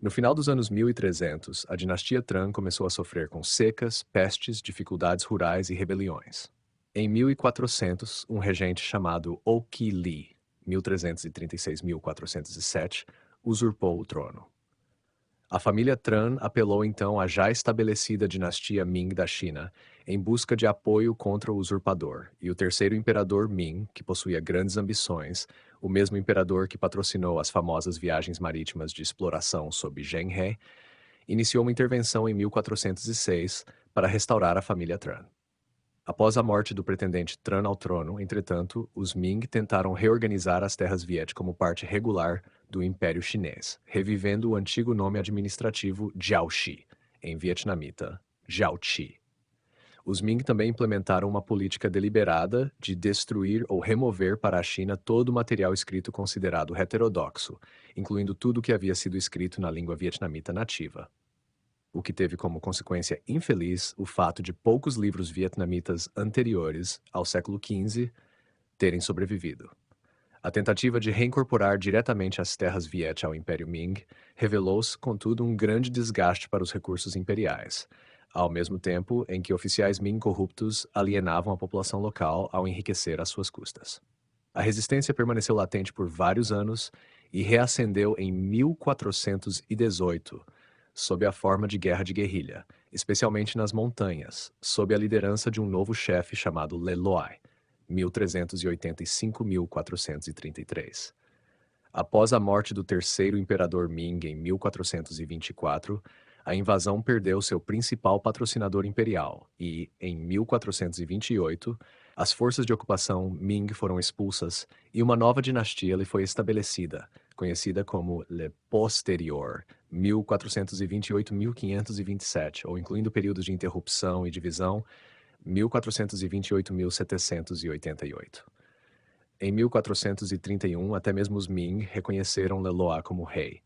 No final dos anos 1300, a dinastia Tran começou a sofrer com secas, pestes, dificuldades rurais e rebeliões. Em 1400, um regente chamado Oki Li, 1336-1407, usurpou o trono. A família Tran apelou então à já estabelecida dinastia Ming da China em busca de apoio contra o usurpador, e o terceiro imperador Ming, que possuía grandes ambições, o mesmo imperador que patrocinou as famosas viagens marítimas de exploração sob Zheng He, iniciou uma intervenção em 1406 para restaurar a família Tran. Após a morte do pretendente Tran ao trono, entretanto, os Ming tentaram reorganizar as terras Viet como parte regular do Império Chinês, revivendo o antigo nome administrativo Jiaoxi, em vietnamita, Jiaoqi. Os Ming também implementaram uma política deliberada de destruir ou remover para a China todo o material escrito considerado heterodoxo, incluindo tudo que havia sido escrito na língua vietnamita nativa, o que teve como consequência infeliz o fato de poucos livros vietnamitas anteriores ao século XV terem sobrevivido. A tentativa de reincorporar diretamente as terras Viet ao Império Ming revelou-se, contudo, um grande desgaste para os recursos imperiais, ao mesmo tempo em que oficiais Ming corruptos alienavam a população local ao enriquecer às suas custas. A resistência permaneceu latente por vários anos e reacendeu em 1418, sob a forma de guerra de guerrilha, especialmente nas montanhas, sob a liderança de um novo chefe chamado Le Loi, 1385-1433. Após a morte do terceiro imperador Ming em 1424, a invasão perdeu seu principal patrocinador imperial e, em 1428, as forças de ocupação Ming foram expulsas e uma nova dinastia lhe foi estabelecida, conhecida como Le Posterior, 1428-1527, ou incluindo períodos de interrupção e divisão, 1428-1788. Em 1431, até mesmo os Ming reconheceram Le Loi como rei.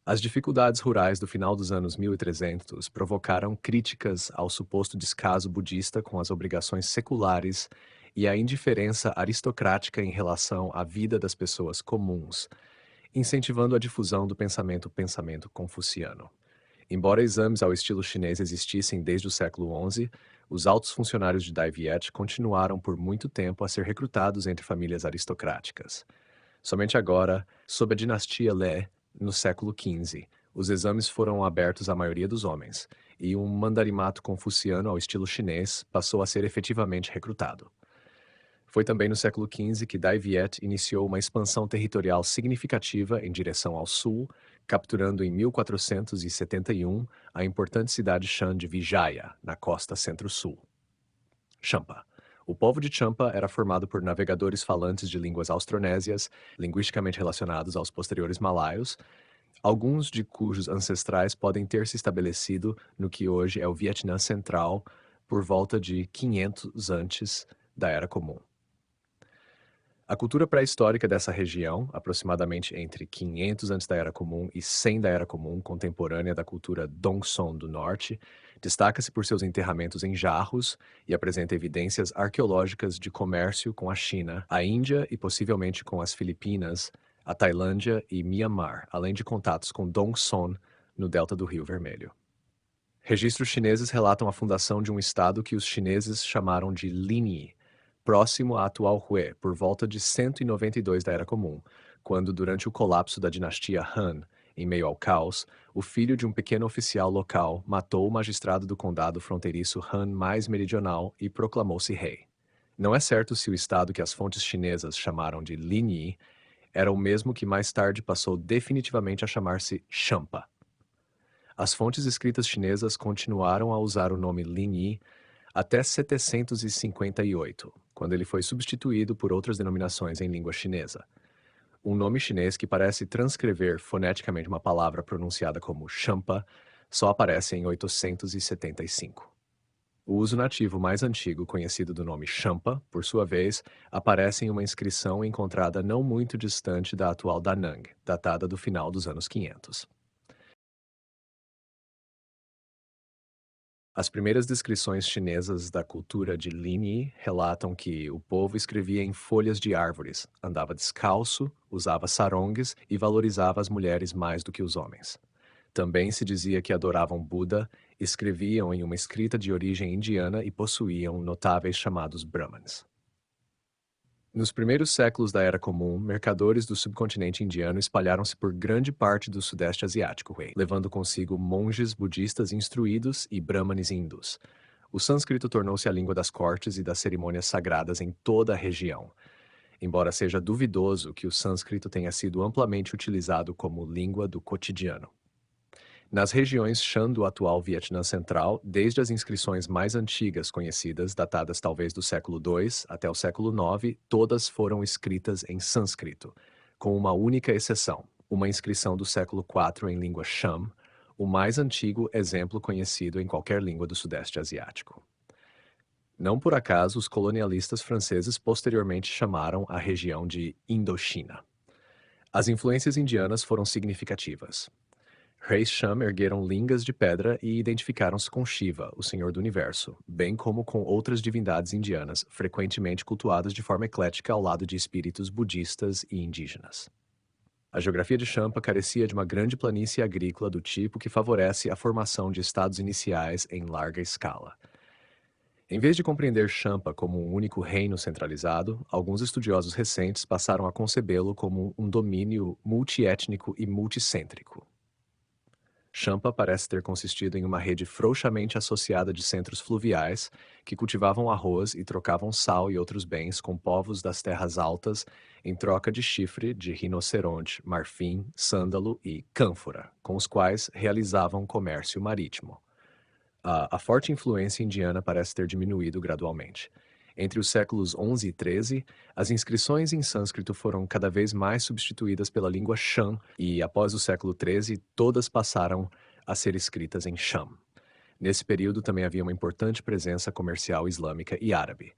As dificuldades rurais do final dos anos 1300 provocaram críticas ao suposto descaso budista com as obrigações seculares e a indiferença aristocrática em relação à vida das pessoas comuns, incentivando a difusão do pensamento confuciano. Embora exames ao estilo chinês existissem desde o século XI, os altos funcionários de Dai Viet continuaram por muito tempo a ser recrutados entre famílias aristocráticas. Somente agora, sob a dinastia Le, no século XV, os exames foram abertos à maioria dos homens, e um mandarimato confuciano ao estilo chinês passou a ser efetivamente recrutado. Foi também no século XV que Dai Viet iniciou uma expansão territorial significativa em direção ao sul, capturando em 1471 a importante cidade Shan de Vijaya, na costa centro-sul. Champa. O povo de Champa era formado por navegadores falantes de línguas austronésias, linguisticamente relacionados aos posteriores malaios, alguns de cujos ancestrais podem ter se estabelecido no que hoje é o Vietnã Central por volta de 500 antes da Era Comum. A cultura pré-histórica dessa região, aproximadamente entre 500 antes da Era Comum e 100 da Era Comum, contemporânea da cultura Dongson do Norte, destaca-se por seus enterramentos em jarros e apresenta evidências arqueológicas de comércio com a China, a Índia e possivelmente com as Filipinas, a Tailândia e Myanmar, além de contatos com Dongson no delta do Rio Vermelho. Registros chineses relatam a fundação de um estado que os chineses chamaram de Linyi, próximo à atual Hue, por volta de 192 da Era Comum, quando, durante o colapso da dinastia Han, em meio ao caos, o filho de um pequeno oficial local matou o magistrado do condado fronteiriço Han mais meridional e proclamou-se rei. Não é certo se o estado que as fontes chinesas chamaram de Linyi era o mesmo que mais tarde passou definitivamente a chamar-se Champa. As fontes escritas chinesas continuaram a usar o nome Linyi até 758, quando ele foi substituído por outras denominações em língua chinesa. Um nome chinês que parece transcrever foneticamente uma palavra pronunciada como Champa só aparece em 875. O uso nativo mais antigo conhecido do nome Champa, por sua vez, aparece em uma inscrição encontrada não muito distante da atual Danang, datada do final dos anos 500. As primeiras descrições chinesas da cultura de Linyi relatam que o povo escrevia em folhas de árvores, andava descalço, usava sarongues e valorizava as mulheres mais do que os homens. Também se dizia que adoravam Buda, escreviam em uma escrita de origem indiana e possuíam notáveis chamados Brahmanes. Nos primeiros séculos da Era Comum, mercadores do subcontinente indiano espalharam-se por grande parte do sudeste asiático, levando consigo monges budistas instruídos e brahmanes hindus. O sânscrito tornou-se a língua das cortes e das cerimônias sagradas em toda a região, embora seja duvidoso que o sânscrito tenha sido amplamente utilizado como língua do cotidiano. Nas regiões Shan do atual Vietnã Central, desde as inscrições mais antigas conhecidas, datadas talvez do século II até o século IX, todas foram escritas em sânscrito, com uma única exceção, uma inscrição do século IV em língua Cham, o mais antigo exemplo conhecido em qualquer língua do Sudeste Asiático. Não por acaso, os colonialistas franceses posteriormente chamaram a região de Indochina. As influências indianas foram significativas. Reis Sham ergueram lingas de pedra e identificaram-se com Shiva, o Senhor do Universo, bem como com outras divindades indianas, frequentemente cultuadas de forma eclética ao lado de espíritos budistas e indígenas. A geografia de Champa carecia de uma grande planície agrícola do tipo que favorece a formação de estados iniciais em larga escala. Em vez de compreender Champa como um único reino centralizado, alguns estudiosos recentes passaram a concebê-lo como um domínio multiétnico e multicêntrico. Champa parece ter consistido em uma rede frouxamente associada de centros fluviais que cultivavam arroz e trocavam sal e outros bens com povos das terras altas em troca de chifre de rinoceronte, marfim, sândalo e cânfora, com os quais realizavam comércio marítimo. A forte influência indiana parece ter diminuído gradualmente. Entre os séculos XI e XIII, as inscrições em sânscrito foram cada vez mais substituídas pela língua Shan e, após o século XIII, todas passaram a ser escritas em Sham. Nesse período também havia uma importante presença comercial islâmica e árabe.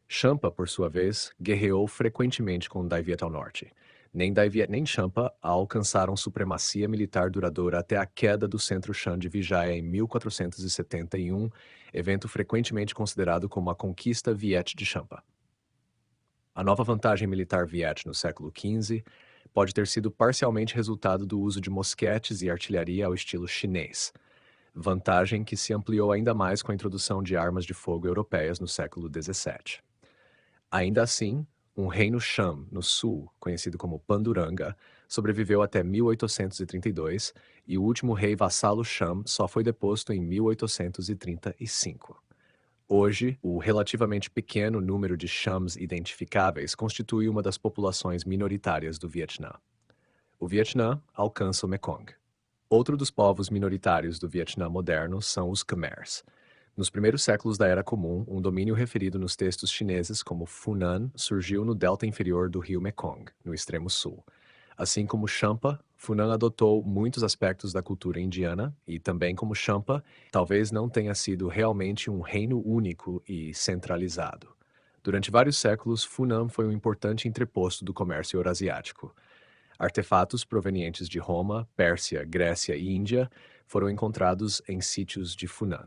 Champa, por sua vez, guerreou frequentemente com Dai Viet ao norte. Nem Dai Viet nem Champa alcançaram supremacia militar duradoura até a queda do centro Shan de Vijaya em 1471, evento frequentemente considerado como a conquista Viet de Champa. A nova vantagem militar Viet no século XV pode ter sido parcialmente resultado do uso de mosquetes e artilharia ao estilo chinês, vantagem que se ampliou ainda mais com a introdução de armas de fogo europeias no século XVII. Ainda assim, um reino Sham, no sul, conhecido como Panduranga, sobreviveu até 1832 e o último rei vassalo Sham só foi deposto em 1835. Hoje, o relativamente pequeno número de Shams identificáveis constitui uma das populações minoritárias do Vietnã. O Vietnã alcança o Mekong. Outro dos povos minoritários do Vietnã moderno são os Khmers. Nos primeiros séculos da Era Comum, um domínio referido nos textos chineses como Funan surgiu no delta inferior do rio Mekong, no extremo sul. Assim como Champa, Funan adotou muitos aspectos da cultura indiana e, também como Champa, talvez não tenha sido realmente um reino único e centralizado. Durante vários séculos, Funan foi um importante entreposto do comércio eurasiático. Artefatos provenientes de Roma, Pérsia, Grécia e Índia foram encontrados em sítios de Funan.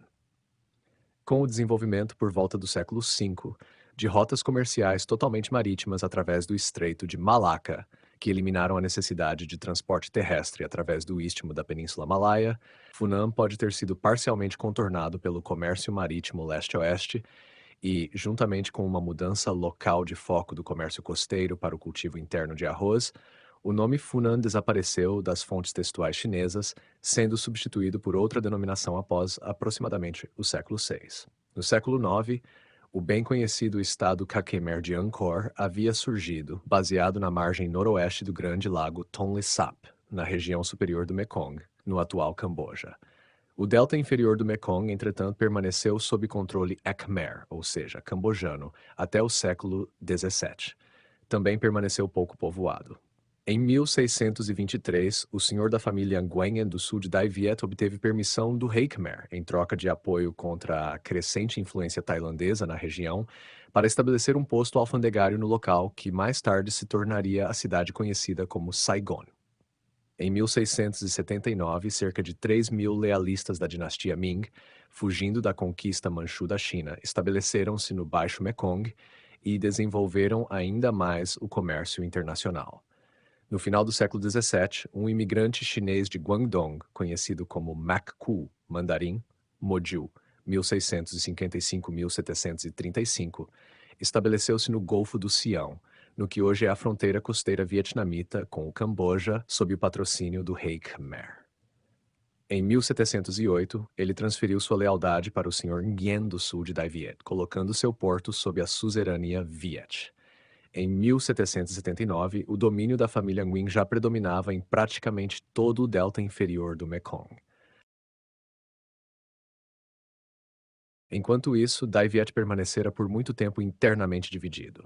Com o desenvolvimento por volta do século V de rotas comerciais totalmente marítimas através do Estreito de Malaca, que eliminaram a necessidade de transporte terrestre através do istmo da Península Malaia, Funan pode ter sido parcialmente contornado pelo comércio marítimo leste-oeste e, juntamente com uma mudança local de foco do comércio costeiro para o cultivo interno de arroz, o nome Funan desapareceu das fontes textuais chinesas, sendo substituído por outra denominação após aproximadamente o século VI. No século IX, o bem conhecido estado Khmer de Angkor havia surgido, baseado na margem noroeste do grande lago Tonle Sap, na região superior do Mekong, no atual Camboja. O delta inferior do Mekong, entretanto, permaneceu sob controle Khmer, ou seja, cambojano, até o século XVII. Também permaneceu pouco povoado. Em 1623, o senhor da família Nguyen do sul de Dai Viet obteve permissão do rei Khmer, em troca de apoio contra a crescente influência tailandesa na região, para estabelecer um posto alfandegário no local que mais tarde se tornaria a cidade conhecida como Saigon. Em 1679, cerca de 3.000 lealistas da dinastia Ming, fugindo da conquista Manchu da China, estabeleceram-se no Baixo Mekong e desenvolveram ainda mais o comércio internacional. No final do século XVII, um imigrante chinês de Guangdong, conhecido como Mac Ku, mandarim, Moju, 1655-1735, estabeleceu-se no Golfo do Sião, no que hoje é a fronteira costeira vietnamita com o Camboja, sob o patrocínio do rei Khmer. Em 1708, ele transferiu sua lealdade para o Sr. Nguyen do sul de Dai Viet, colocando seu porto sob a suzerania Viet. Em 1779, o domínio da família Nguyen já predominava em praticamente todo o delta inferior do Mekong. Enquanto isso, Dai Viet permanecera por muito tempo internamente dividido.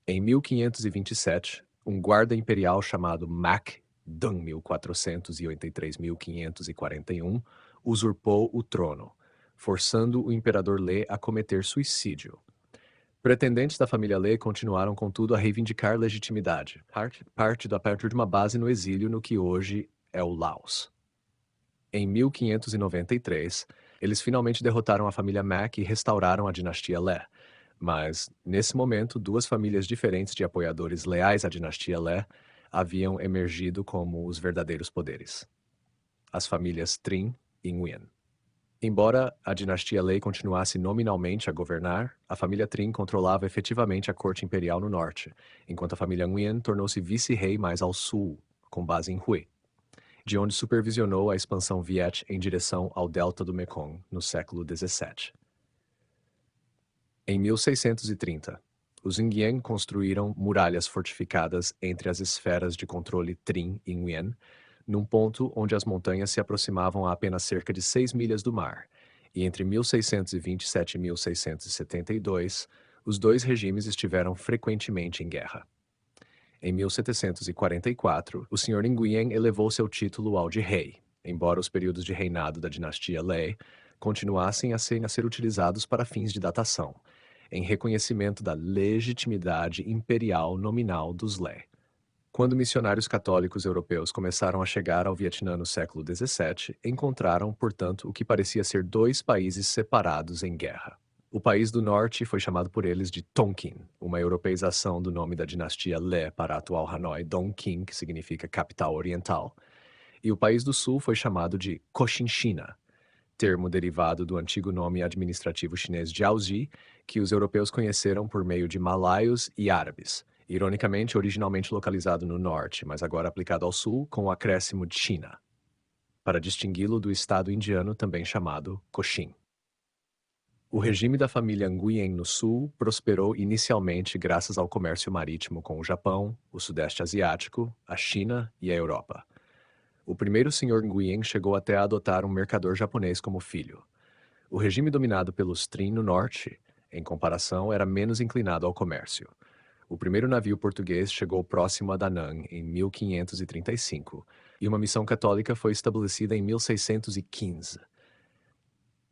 Em 1527, um guarda imperial chamado Mac Deng 1483-1541, usurpou o trono, forçando o imperador Lê a cometer suicídio. Pretendentes da família Lê continuaram, contudo, a reivindicar legitimidade, partindo a partir de uma base no exílio no que hoje é o Laos. Em 1593, eles finalmente derrotaram a família Mac e restauraram a dinastia Lé. Mas, nesse momento, duas famílias diferentes de apoiadores leais à dinastia Lé haviam emergido como os verdadeiros poderes: as famílias Trinh e Nguyen. Embora a dinastia Lê continuasse nominalmente a governar, a família Trinh controlava efetivamente a corte imperial no norte, enquanto a família Nguyen tornou-se vice-rei mais ao sul, com base em Hue, de onde supervisionou a expansão Viet em direção ao delta do Mekong no século XVII. Em 1630, os Nguyen construíram muralhas fortificadas entre as esferas de controle Trinh e Nguyen, num ponto onde as montanhas se aproximavam a apenas cerca de 6 milhas do mar, e entre 1627 e 1672, os dois regimes estiveram frequentemente em guerra. Em 1744, o Sr. Nguyen elevou seu título ao de rei, embora os períodos de reinado da dinastia Lê continuassem a ser utilizados para fins de datação, em reconhecimento da legitimidade imperial nominal dos Lê. Quando missionários católicos europeus começaram a chegar ao Vietnã no século XVII, encontraram, portanto, o que parecia ser dois países separados em guerra. O país do norte foi chamado por eles de Tonkin, uma europeização do nome da dinastia Lê para a atual Hanoi, Dongqing, que significa capital oriental. E o país do sul foi chamado de Cochinchina, termo derivado do antigo nome administrativo chinês Jiaozi, que os europeus conheceram por meio de malaios e árabes, ironicamente originalmente localizado no norte, mas agora aplicado ao sul com o acréscimo de China, para distingui-lo do estado indiano também chamado Cochin. O regime da família Nguyen no sul prosperou inicialmente graças ao comércio marítimo com o Japão, o Sudeste Asiático, a China e a Europa. O primeiro Sr. Nguyen chegou até a adotar um mercador japonês como filho. O regime dominado pelos Trinh no norte, em comparação, era menos inclinado ao comércio. O primeiro navio português chegou próximo a Da Nang em 1535, e uma missão católica foi estabelecida em 1615.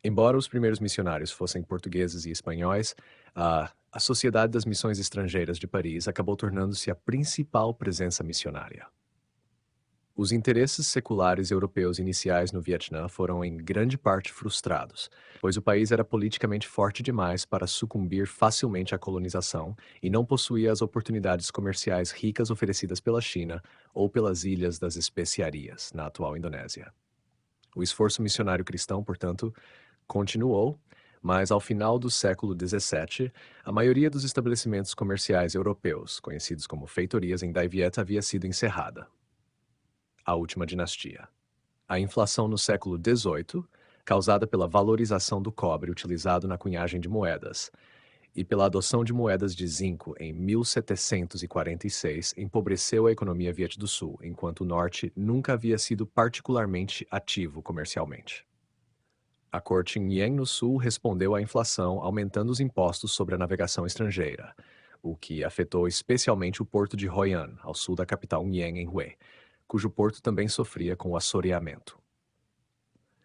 Embora os primeiros missionários fossem portugueses e espanhóis, a Sociedade das Missões Estrangeiras de Paris acabou tornando-se a principal presença missionária. Os interesses seculares europeus iniciais no Vietnã foram em grande parte frustrados, pois o país era politicamente forte demais para sucumbir facilmente à colonização e não possuía as oportunidades comerciais ricas oferecidas pela China ou pelas Ilhas das Especiarias, na atual Indonésia. O esforço missionário cristão, portanto, continuou, mas ao final do século XVII, a maioria dos estabelecimentos comerciais europeus, conhecidos como feitorias em Dai Viet, havia sido encerrada. A última dinastia. A inflação no século XVIII, causada pela valorização do cobre utilizado na cunhagem de moedas, e pela adoção de moedas de zinco em 1746, empobreceu a economia Viet do Sul, enquanto o Norte nunca havia sido particularmente ativo comercialmente. A corte Nguyen no Sul respondeu à inflação aumentando os impostos sobre a navegação estrangeira, o que afetou especialmente o porto de Hoi An, ao sul da capital Nguyen, em Hue, cujo porto também sofria com o assoreamento.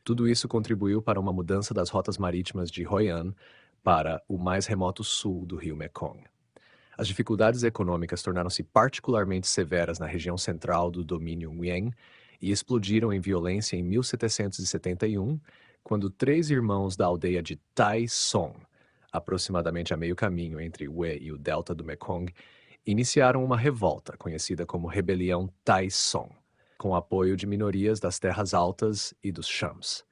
Tudo isso contribuiu para uma mudança das rotas marítimas de Hoi An para o mais remoto sul do rio Mekong. As dificuldades econômicas tornaram-se particularmente severas na região central do domínio Nguyen e explodiram em violência em 1771, quando 3 irmãos da aldeia de Tai Song, aproximadamente a meio caminho entre Hue e o delta do Mekong, iniciaram uma revolta conhecida como Rebelião Tai Song, com apoio de minorias das terras altas e dos Shams.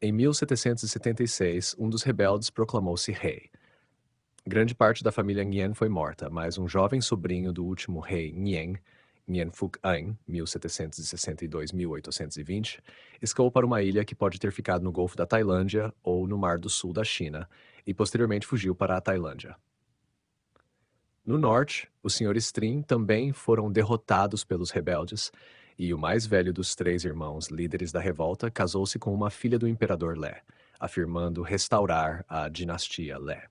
Em 1776, um dos rebeldes proclamou-se rei. Grande parte da família Nguyen foi morta, mas um jovem sobrinho do último rei Nguyen, Nguyen Phuc Anh, 1762-1820, escapou para uma ilha que pode ter ficado no Golfo da Tailândia ou no Mar do Sul da China, e posteriormente fugiu para a Tailândia. No norte, os senhores Trinh também foram derrotados pelos rebeldes, e o mais velho dos 3 irmãos líderes da revolta casou-se com uma filha do imperador Lé, afirmando restaurar a dinastia Lé.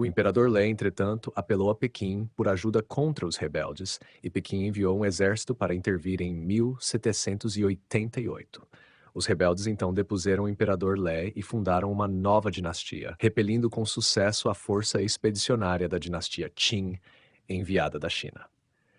O imperador Lê, entretanto, apelou a Pequim por ajuda contra os rebeldes, e Pequim enviou um exército para intervir em 1788. Os rebeldes então depuseram o imperador Lé e fundaram uma nova dinastia, repelindo com sucesso a força expedicionária da dinastia Qing, enviada da China.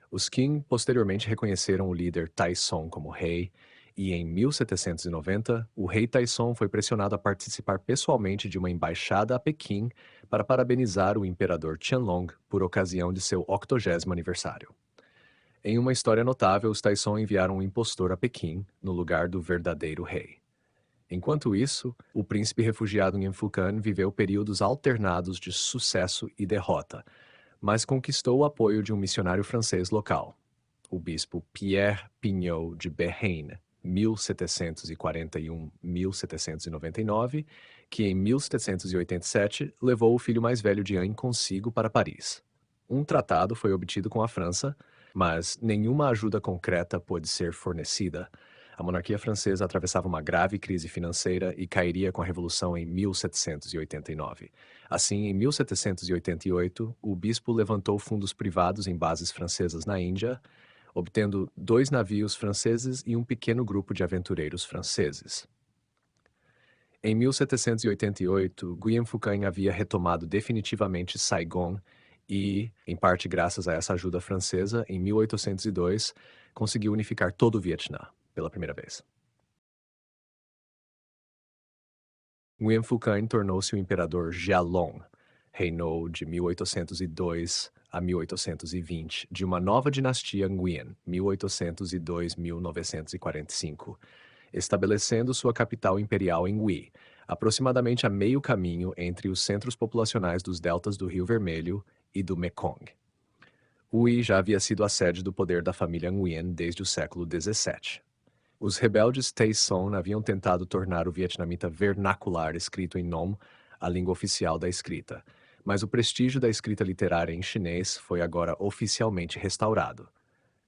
Os Qing posteriormente reconheceram o líder Taizong como rei, e em 1790, o rei Taizong foi pressionado a participar pessoalmente de uma embaixada a Pequim para parabenizar o imperador Qianlong por ocasião de seu 80º aniversário. Em uma história notável, os Taizong enviaram um impostor a Pequim, no lugar do verdadeiro rei. Enquanto isso, o príncipe refugiado Nguyen Phu Can viveu períodos alternados de sucesso e derrota, mas conquistou o apoio de um missionário francês local, o bispo Pierre Pignot de Béarn, 1741-1799, que em 1787 levou o filho mais velho de Anne consigo para Paris. Um tratado foi obtido com a França, mas nenhuma ajuda concreta pôde ser fornecida. A monarquia francesa atravessava uma grave crise financeira e cairia com a Revolução em 1789. Assim, em 1788, o bispo levantou fundos privados em bases francesas na Índia, obtendo 2 navios franceses e um pequeno grupo de aventureiros franceses. Em 1788, Nguyen Phu Can havia retomado definitivamente Saigon e, em parte graças a essa ajuda francesa, em 1802, conseguiu unificar todo o Vietnã, pela primeira vez. Nguyen Phu Can tornou-se o imperador Gia Long, reinou de 1802 a 1820, de uma nova dinastia Nguyen, 1802-1945, estabelecendo sua capital imperial em Huy, aproximadamente a meio caminho entre os centros populacionais dos deltas do Rio Vermelho e do Mekong. Huy já havia sido a sede do poder da família Nguyen desde o século XVII. Os rebeldes Tay Son haviam tentado tornar o vietnamita vernacular escrito em Nom a língua oficial da escrita, mas o prestígio da escrita literária em chinês foi agora oficialmente restaurado.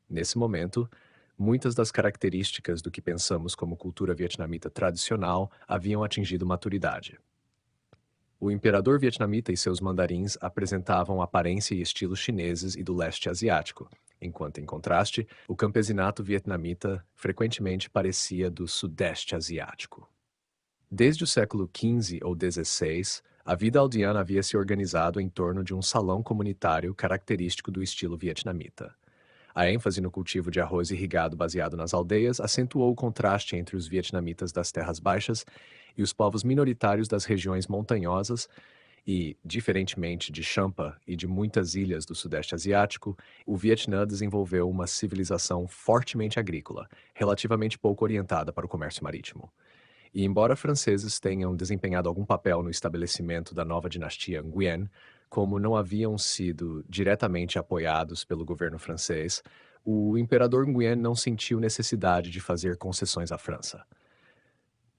Nesse momento, muitas das características do que pensamos como cultura vietnamita tradicional haviam atingido maturidade. O imperador vietnamita e seus mandarins apresentavam aparência e estilo chineses e do leste asiático, enquanto, em contraste, o campesinato vietnamita frequentemente parecia do sudeste asiático. Desde o século XV ou XVI, a vida aldeana havia se organizado em torno de um salão comunitário característico do estilo vietnamita. A ênfase no cultivo de arroz irrigado baseado nas aldeias acentuou o contraste entre os vietnamitas das terras baixas e os povos minoritários das regiões montanhosas e, diferentemente de Champa e de muitas ilhas do Sudeste Asiático, o Vietnã desenvolveu uma civilização fortemente agrícola, relativamente pouco orientada para o comércio marítimo. E embora franceses tenham desempenhado algum papel no estabelecimento da nova dinastia Nguyen, como não haviam sido diretamente apoiados pelo governo francês, o imperador Nguyen não sentiu necessidade de fazer concessões à França.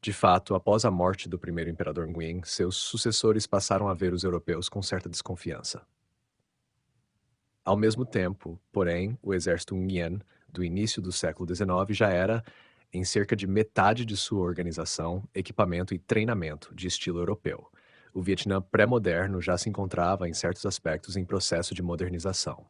De fato, após a morte do primeiro imperador Nguyen, seus sucessores passaram a ver os europeus com certa desconfiança. Ao mesmo tempo, porém, o exército Nguyen, do início do século XIX, já era, em cerca de metade de sua organização, equipamento e treinamento de estilo europeu. O Vietnã pré-moderno já se encontrava, em certos aspectos, em processo de modernização.